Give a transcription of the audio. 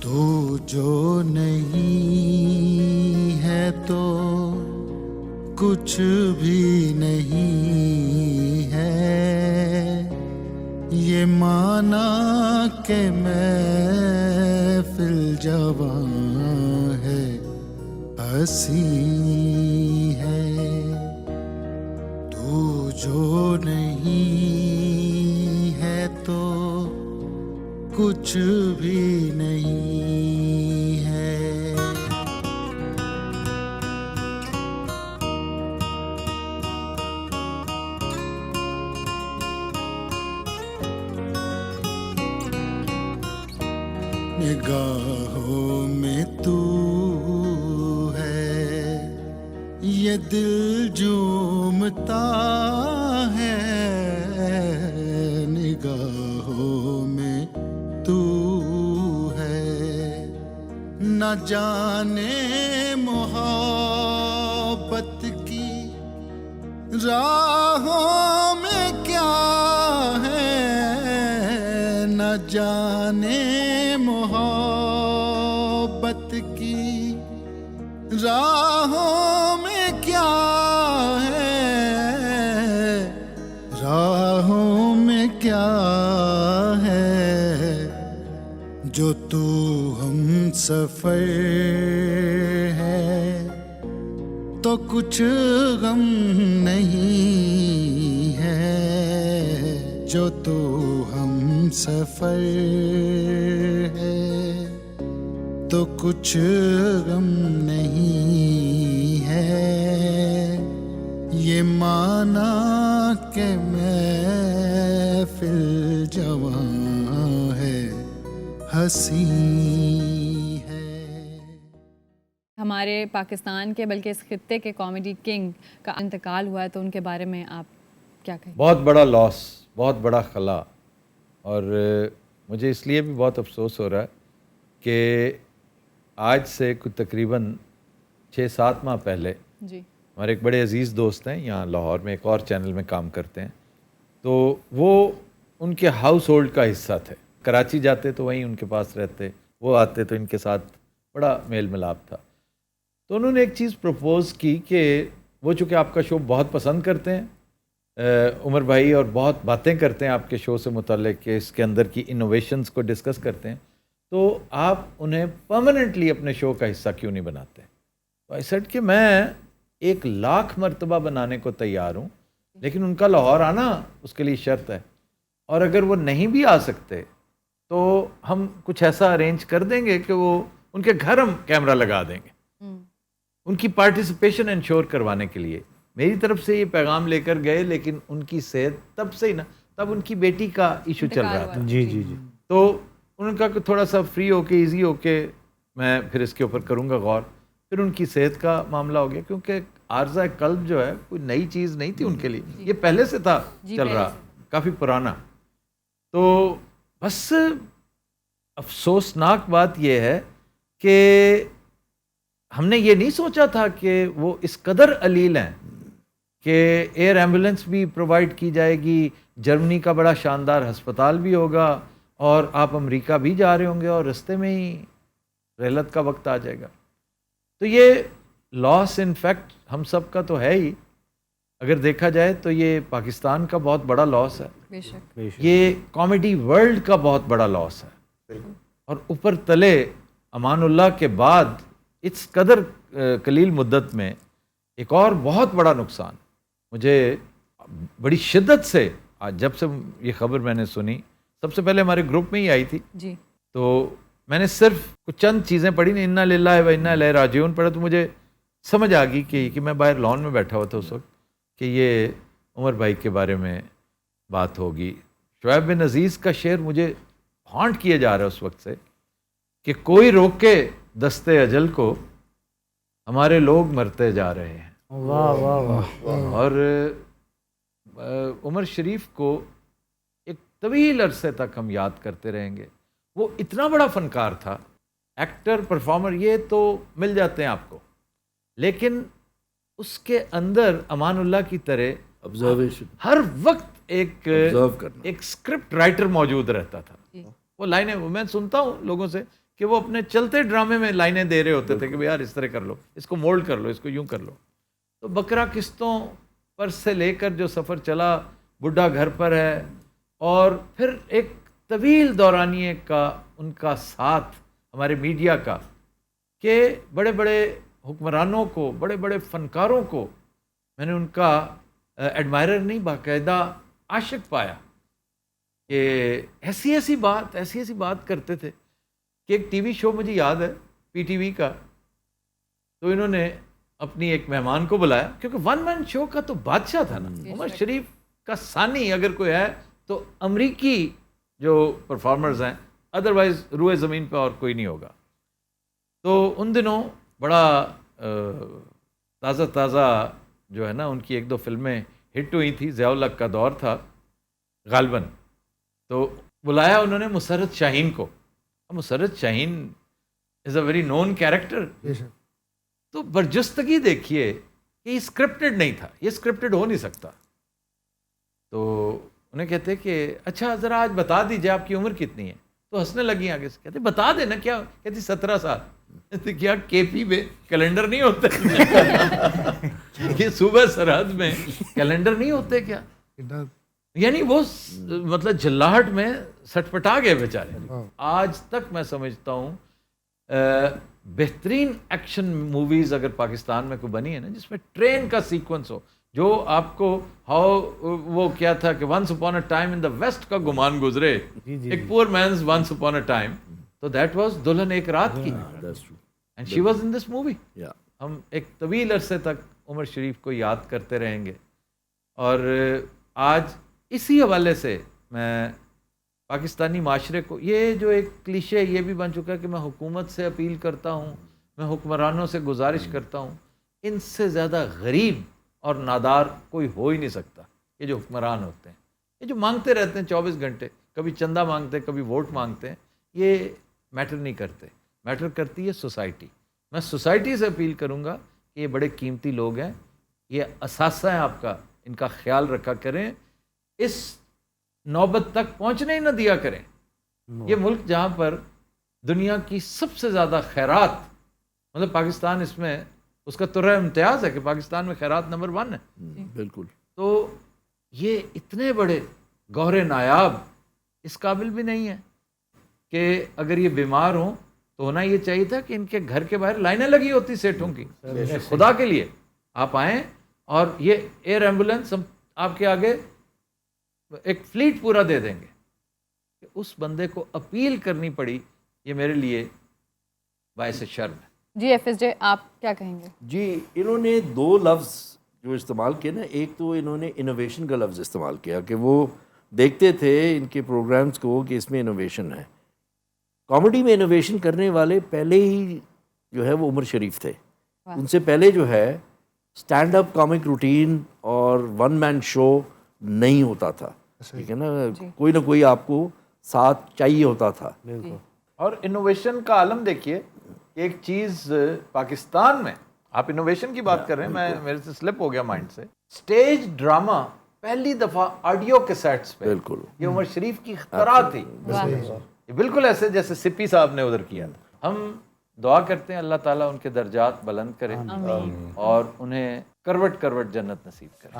تو جو نہیں ہے تو کچھ بھی نہیں ہے، یہ مانا کہ محفل جواں ہے، ہنسی ہے۔ تو جو نہیں ہے تو کچھ بھی نہیں ہے۔ نگاہوں میں تو ہے، یہ دل جھومتا ہے، نگاہوں میں تو ہے، نہ جانے محبت کی راہوں میں کیا ہے، نہ جانے محبت کی راہوں میں کیا ہے، راہوں میں کیا ہے، جو تو ہم سفر ہے تو کچھ غم نہیں ہے، جو تو ہم سفر ہے تو کچھ غم نہیں ہے، یہ مانا کہ محفل جواں ہے، ہنسی ہے۔ ہمارے پاکستان کے بلکہ اس خطے کے کامیڈی کنگ کا انتقال ہوا ہے، تو ان کے بارے میں آپ کیا کہیں؟ بہت بڑا لاس، بہت بڑا خلا، اور مجھے اس لیے بھی بہت افسوس ہو رہا ہے کہ آج سے کچھ تقریباً 6-7 ماہ پہلے جی، ہمارے ایک بڑے عزیز دوست ہیں یہاں لاہور میں، ایک اور چینل میں کام کرتے ہیں، تو وہ ان کے ہاؤس ہولڈ کا حصہ تھے، کراچی جاتے تو وہیں ان کے پاس رہتے، وہ آتے تو ان کے ساتھ بڑا میل ملاپ تھا۔ تو انہوں نے ایک چیز پروپوز کی کہ وہ چونکہ آپ کا شو بہت پسند کرتے ہیں عمر بھائی، اور بہت باتیں کرتے ہیں آپ کے شو سے متعلق کہ اس کے اندر کی انوویشنز کو ڈسکس کرتے ہیں، تو آپ انہیں پرماننٹلی اپنے شو کا حصہ کیوں نہیں بناتے؟ تو آئی سیڈ کہ میں 1,00,000 مرتبہ بنانے کو تیار ہوں، لیکن ان کا لاہور آنا اس کے لیے شرط ہے، اور اگر وہ نہیں بھی آ سکتے تو ہم کچھ ایسا ارینج کر دیں گے کہ وہ ان کے گھر ہم کیمرہ لگا دیں گے، ان کی پارٹیسپیشن انشور کروانے کے لیے۔ میری طرف سے یہ پیغام لے کر گئے، لیکن ان کی صحت تب سے ہی نا، تب ان کی بیٹی کا ایشو چل رہا تھا، جی جی جی، تو انہوں نے کہا کہ تھوڑا سا فری ہو کے، ایزی ہو کے میں پھر اس کے اوپر کروں گا غور۔ پھر ان کی صحت کا معاملہ ہو گیا، کیونکہ عارضہ قلب جو ہے کوئی نئی چیز نہیں تھی ان کے لیے، یہ پہلے سے تھا چل رہا، کافی پرانا۔ تو بس افسوسناک بات یہ ہے کہ ہم نے یہ نہیں سوچا تھا کہ وہ اس قدر علیل ہیں کہ ایئر ایمبولنس بھی پرووائڈ کی جائے گی، جرمنی کا بڑا شاندار ہسپتال بھی ہوگا، اور آپ امریکہ بھی جا رہے ہوں گے، اور رستے میں ہی رحلت کا وقت آ جائے گا۔ تو یہ لاس ان فیکٹ ہم سب کا تو ہے ہی، اگر دیکھا جائے تو یہ پاکستان کا بہت بڑا لاس ہے، بے شک، یہ کامیڈی ورلڈ کا بہت بڑا لاس ہے، اور اوپر تلے امان اللہ کے بعد اس قدر قلیل مدت میں ایک اور بہت بڑا نقصان۔ مجھے بڑی شدت سے آج جب سے یہ خبر میں نے سنی، سب سے پہلے ہمارے گروپ میں ہی آئی تھی، جی، تو میں نے صرف کچھ چند چیزیں پڑھی، انا للہ و انا الیہ راجعون پڑھا، تو مجھے سمجھ آ گئی کہ میں باہر لان میں بیٹھا ہوا تھا اس وقت کہ یہ عمر بھائی کے بارے میں بات ہوگی۔ شعیب بن عزیز کا شعر مجھے ہانٹ کیا جا رہا ہے اس وقت سے کہ کوئی روکے دستے اجل کو، ہمارے لوگ مرتے جا رہے ہیں۔ واہ واہ واہ، اور عمر شریف کو ایک طویل عرصے تک ہم یاد کرتے رہیں گے، وہ اتنا بڑا فنکار تھا، ایکٹر، پرفارمر، یہ تو مل جاتے ہیں آپ کو، لیکن اس کے اندر امان اللہ کی طرح آبزرویشن، ہر وقت ایک آبزرو کرنا، اسکرپٹ رائٹر موجود رہتا تھا۔ وہ لائنیں میں سنتا ہوں لوگوں سے کہ وہ اپنے چلتے ڈرامے میں لائنیں دے رہے ہوتے تھے کہ یار اس طرح کر لو، اس کو مولڈ کر لو، اس کو یوں کر لو. تو بکرا قسطوں پر سے لے کر جو سفر چلا، بڈھا گھر پر ہے، اور پھر ایک طویل دورانیے کا ان کا ساتھ ہمارے میڈیا کا، کہ بڑے بڑے حکمرانوں کو، بڑے بڑے فنکاروں کو میں نے ان کا ایڈمائرر نہیں، باقاعدہ عاشق پایا، کہ ایسی ایسی بات کرتے تھے کہ ایک ٹی وی شو مجھے یاد ہے پی ٹی وی کا، تو انہوں نے اپنی ایک مہمان کو بلایا، کیونکہ ون مین شو کا تو بادشاہ تھا نا عمر شریف کا ثانی اگر کوئی ہے تو امریکی جو پرفارمرز ہیں، ادروائز روئے زمین پہ اور کوئی نہیں ہوگا. تو ان دنوں بڑا تازہ جو ہے نا ان کی ایک دو فلمیں ہٹ ہوئی تھی، ضیاء الحق کا دور تھا غالباً، تو بلایا انہوں نے مسرت شاہین کو. مسرت شاہین از اے ویری نون کیریکٹر. تو برجستگی دیکھیے کہ یہ اسکرپٹڈ نہیں تھا، یہ اسکرپٹڈ ہو نہیں سکتا. تو انہیں کہتے کہ اچھا ذرا آج بتا دیجیے آپ کی عمر کتنی ہے. تو ہنسنے لگی آگے سے، کہتے بتا دینا. کیا کہتی 17 سال. کیا کے پی میں کیلنڈر نہیں ہوتے؟ یہ صوبہ سرحد میں کیلنڈر نہیں ہوتے کیا؟ یعنی وہ مطلب جلاہٹ میں سٹپٹا گئے بیچارے. آج تک میں سمجھتا ہوں بہترین ایکشن موویز اگر پاکستان میں کوئی بنی ہے نا، جس میں ٹرین کا سیکوینس ہو، جو آپ کو وہ کیا تھا کہ once upon a time in the west کا گمان گزرے، ایک poor man's once upon a time, تو دیٹ واز دلہن ایک رات کی، and she was in this movie. ہم ایک طویل عرصے تک عمر شریف کو یاد کرتے رہیں گے. اور آج اسی حوالے سے میں پاکستانی معاشرے کو، یہ جو ایک کلیشے یہ بھی بن چکا ہے کہ میں حکومت سے اپیل کرتا ہوں، میں حکمرانوں سے گزارش کرتا ہوں، ان سے زیادہ غریب اور نادار کوئی ہو ہی نہیں سکتا. یہ جو حکمران ہوتے ہیں، یہ جو مانگتے رہتے ہیں 24 گھنٹے، کبھی چندہ مانگتے ہیں، کبھی ووٹ مانگتے ہیں، یہ میٹر نہیں کرتے. میٹر کرتی ہے سوسائٹی. میں سوسائٹی سے اپیل کروں گا کہ یہ بڑے قیمتی لوگ ہیں، یہ اثاثہ ہے آپ کا، ان کا خیال رکھا کریں، اس نوبت تک پہنچنے ہی نہ دیا کریں. یہ ملک جہاں پر دنیا کی سب سے زیادہ خیرات، مطلب پاکستان اس میں اس کا ترہ امتیاز ہے کہ پاکستان میں خیرات نمبر 1 ہے. بالکل. تو یہ اتنے بڑے گوہر نایاب اس قابل بھی نہیں ہے کہ اگر یہ بیمار ہوں تو ہونا یہ چاہیے تھا کہ ان کے گھر کے باہر لائنیں لگی ہوتی سیٹوں کی. خدا کے لیے آپ آئیں، اور یہ ایئر ایمبولینس ہم آپ کے آگے ایک فلیٹ پورا دے دیں گے. کہ اس بندے کو اپیل کرنی پڑی، یہ میرے لیے باعث شرم ہے. جی ایف ایس جے، آپ کیا کہیں گے؟ جی انہوں نے 2 لفظ جو استعمال کیے نا، ایک تو انہوں نے انوویشن کا لفظ استعمال کیا کہ وہ دیکھتے تھے ان کے پروگرامز کو کہ اس میں انوویشن ہے. کامیڈی میں انوویشن کرنے والے پہلے ہی جو ہے وہ عمر شریف تھے. ان سے پہلے جو ہے اسٹینڈ اپ کامک روٹین اور 1 مین شو نہیں ہوتا تھا. ٹھیک ہے نا، کوئی نہ کوئی آپ کو ساتھ چاہیے ہوتا تھا. اور انوویشن کا عالم دیکھیے، ایک چیز پاکستان میں، آپ انوویشن کی بات کر رہے ہیں، میں میرے سے سلپ ہو گیا مائنڈ سے، سٹیج ڈراما پہلی دفعہ آڈیو کیسٹس پہ، بالکل یہ عمر شریف کی اختراع تھی. یہ بالکل ایسے جیسے سپی صاحب نے ادھر کیا تھا. ہم دعا کرتے ہیں اللہ تعالیٰ ان کے درجات بلند کرے اور انہیں کروٹ کروٹ جنت نصیب کرے.